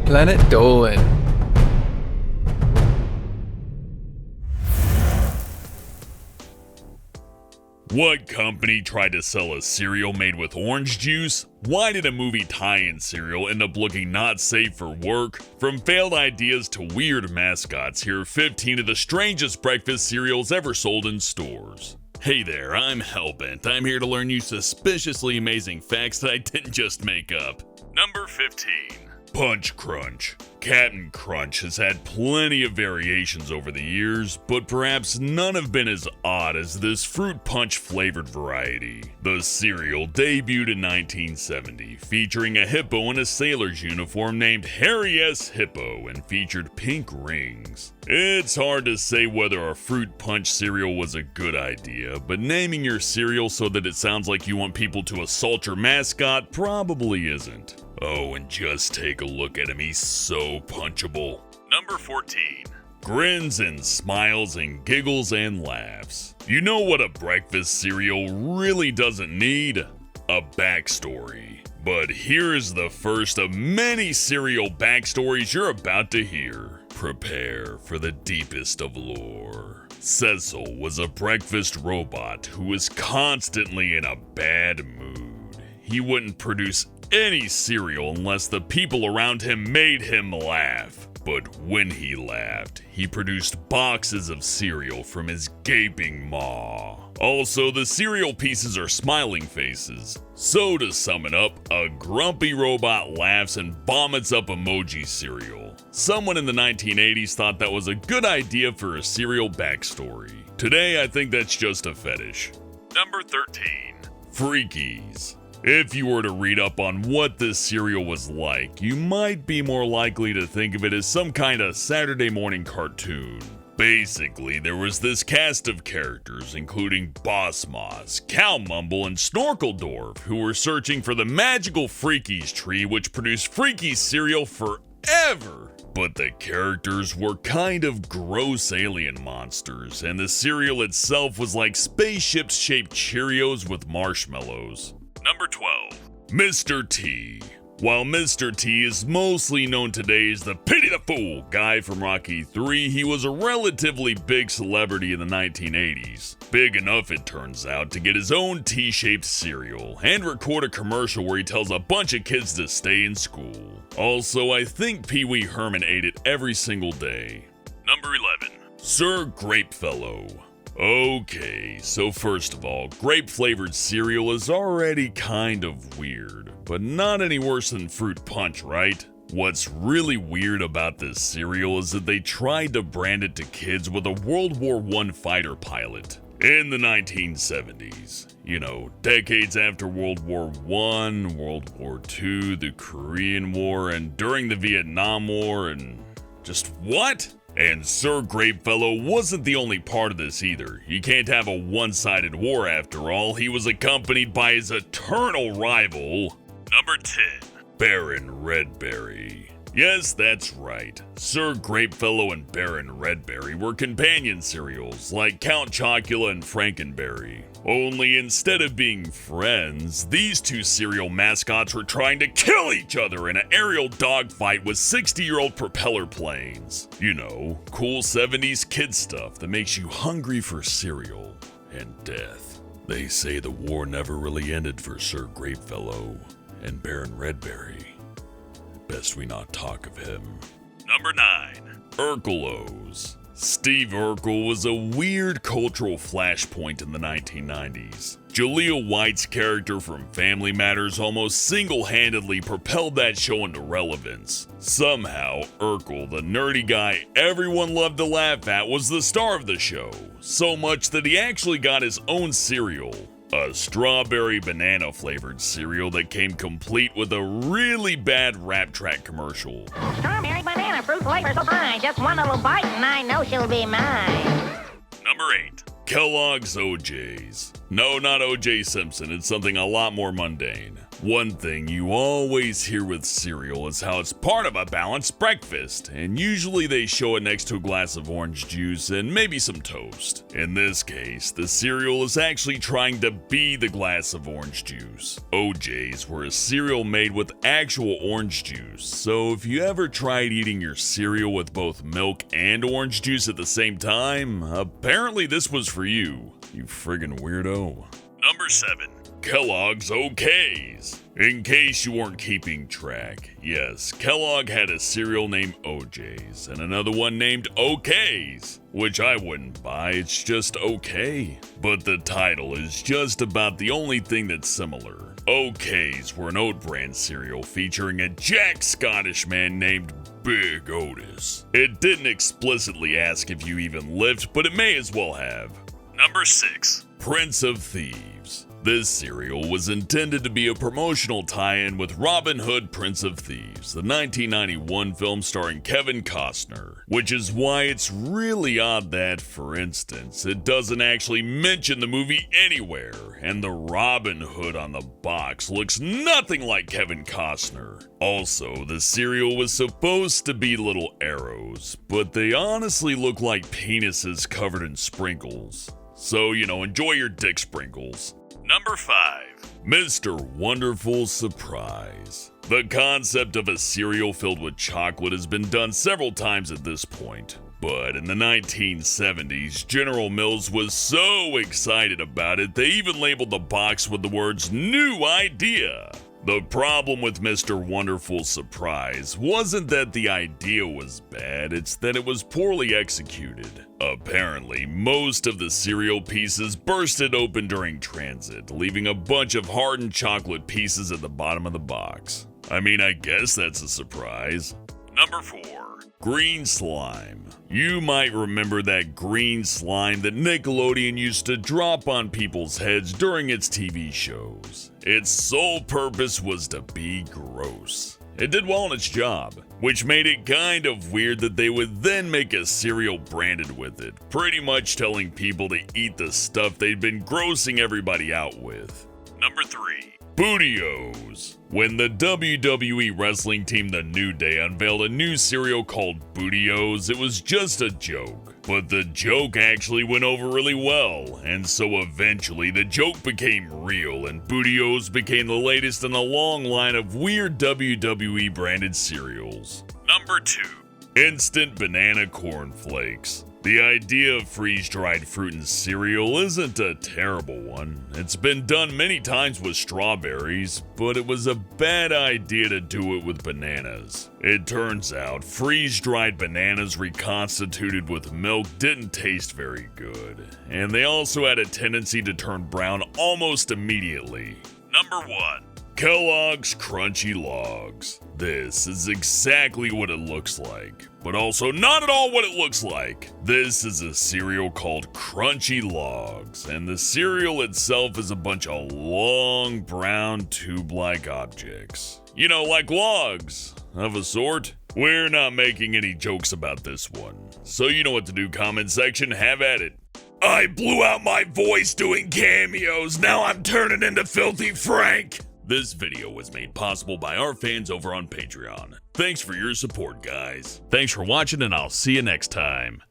Planet Dolan. What company tried to sell a cereal made with orange juice? Why did a movie tie-in cereal end up looking not safe for work? From failed ideas to weird mascots, here are 15 of the strangest breakfast cereals ever sold in stores. Hey there, I'm Hellbent. I'm here to learn you suspiciously amazing facts that I didn't just make up. Number 15. Punch Crunch. Captain Crunch has had plenty of variations over the years, but perhaps none have been as odd as this fruit punch flavored variety. The cereal debuted in 1970, featuring a hippo in a sailor's uniform named Harry S. Hippo and featured pink rings. It's hard to say whether a fruit punch cereal was a good idea, but naming your cereal so that it sounds like you want people to assault your mascot probably isn't. Oh, and just take a look at him, he's so punchable. Number 14. Grins and smiles and giggles and laughs. You know what a breakfast cereal really doesn't need? A backstory. But here's the first of many cereal backstories you're about to hear. Prepare for the deepest of lore. Cecil was a breakfast robot who was constantly in a bad mood. He wouldn't produce any cereal unless the people around him made him laugh. But when he laughed, he produced boxes of cereal from his gaping maw. Also, the cereal pieces are smiling faces. So to sum it up, a grumpy robot laughs and vomits up emoji cereal. Someone in the 1980s thought that was a good idea for a cereal backstory. Today, I think that's just a fetish. Number 13. Freakies. If you were to read up on what this cereal was like, you might be more likely to think of it as some kind of Saturday morning cartoon. Basically, there was this cast of characters, including Boss Moss, Cow Mumble, and Snorkeldorf, who were searching for the magical Freakies tree, which produced Freakies cereal forever. But the characters were kind of gross alien monsters, and the cereal itself was like spaceship-shaped Cheerios with marshmallows. Number 12. Mr. T. While Mr. T is mostly known today as the Pity the Fool guy from Rocky III, he was a relatively big celebrity in the 1980s. Big enough, it turns out, to get his own T-shaped cereal and record a commercial where he tells a bunch of kids to stay in school. Also, I think Pee Wee Herman ate it every single day. Number 11. Sir Grape Fellow. Okay, so first of all, grape-flavored cereal is already kind of weird, but not any worse than fruit punch, right? What's really weird about this cereal is that they tried to brand it to kids with a World War I fighter pilot. In the 1970s, you know, decades after World War I, World War II, the Korean War, and during the Vietnam War, and just what? And Sir Grape Fellow wasn't the only part of this either. You can't have a one-sided war after all. He was accompanied by his eternal rival. Number 10. Baron Redberry. Yes, that's right. Sir Grape Fellow and Baron Redberry were companion cereals like Count Chocula and Frankenberry. Only instead of being friends, these two cereal mascots were trying to kill each other in an aerial dogfight with 60-year-old propeller planes. You know, cool 70s kid stuff that makes you hungry for cereal and death. They say the war never really ended for Sir Grape Fellow and Baron Redberry. Best we not talk of him. Number 9. Urkelos. Steve Urkel was a weird cultural flashpoint in the 1990s. Jaleel White's character from Family Matters almost single-handedly propelled that show into relevance. Somehow, Urkel, the nerdy guy everyone loved to laugh at, was the star of the show. So much that he actually got his own cereal. A strawberry banana flavored cereal that came complete with a really bad rap track commercial. Strawberry banana fruit flavor so fine. Just one little bite and I know she'll be mine. Number 8. Kellogg's OJs. No, not OJ Simpson. It's something a lot more mundane. One thing you always hear with cereal is how it's part of a balanced breakfast, and usually they show it next to a glass of orange juice and maybe some toast. In this case, the cereal is actually trying to be the glass of orange juice. OJs were a cereal made with actual orange juice, so if you ever tried eating your cereal with both milk and orange juice at the same time, apparently this was for you, you friggin' weirdo. Number 7. Kellogg's OKs. In case you weren't keeping track, yes, Kellogg had a cereal named OJ's and another one named OKs, which I wouldn't buy, it's just okay. But the title is just about the only thing that's similar. OKs were an oat brand cereal featuring a Jack Scottish man named Big Otis. It didn't explicitly ask if you even lived, but it may as well have. Number 6. Prince of Thieves. This cereal was intended to be a promotional tie-in with Robin Hood, Prince of Thieves, the 1991 film starring Kevin Costner, which is why it's really odd that, for instance, it doesn't actually mention the movie anywhere, and the Robin Hood on the box looks nothing like Kevin Costner. Also, the cereal was supposed to be little arrows, but they honestly look like penises covered in sprinkles. So, enjoy your dick sprinkles. Number 5. Mr. Wonderful Surprise. The concept of a cereal filled with chocolate has been done several times at this point. But in the 1970s, General Mills was so excited about it, they even labeled the box with the words, "New Idea." The problem with Mr. Wonderful Surprise wasn't that the idea was bad, it's that it was poorly executed. Apparently, most of the cereal pieces bursted open during transit, leaving a bunch of hardened chocolate pieces at the bottom of the box. I guess that's a surprise. Number 4. Green slime. You might remember that green slime that Nickelodeon used to drop on people's heads during its TV shows. Its sole purpose was to be gross. It did well in its job, which made it kind of weird that they would then make a cereal branded with it, pretty much telling people to eat the stuff they'd been grossing everybody out with. Number 3. Booty-O's. When the WWE wrestling team The New Day unveiled a new cereal called Booty-O's, it was just a joke. But the joke actually went over really well, and so eventually the joke became real and Booty-O's became the latest in a long line of weird WWE branded cereals. Number 2. Instant Banana Corn Flakes. The idea of freeze-dried fruit in cereal isn't a terrible one. It's been done many times with strawberries, but it was a bad idea to do it with bananas. It turns out freeze-dried bananas reconstituted with milk didn't taste very good, and they also had a tendency to turn brown almost immediately. Number 1. Kellogg's Crunchy Logs. This is exactly what it looks like, but also not at all what it looks like. This is a cereal called Crunchy Logs, and the cereal itself is a bunch of long brown tube-like objects. Like logs, of a sort. We're not making any jokes about this one, so you know what to do, comment section, have at it. I blew out my voice doing cameos, now I'm turning into Filthy Frank! This video was made possible by our fans over on Patreon. Thanks for your support, guys. Thanks for watching, and I'll see you next time.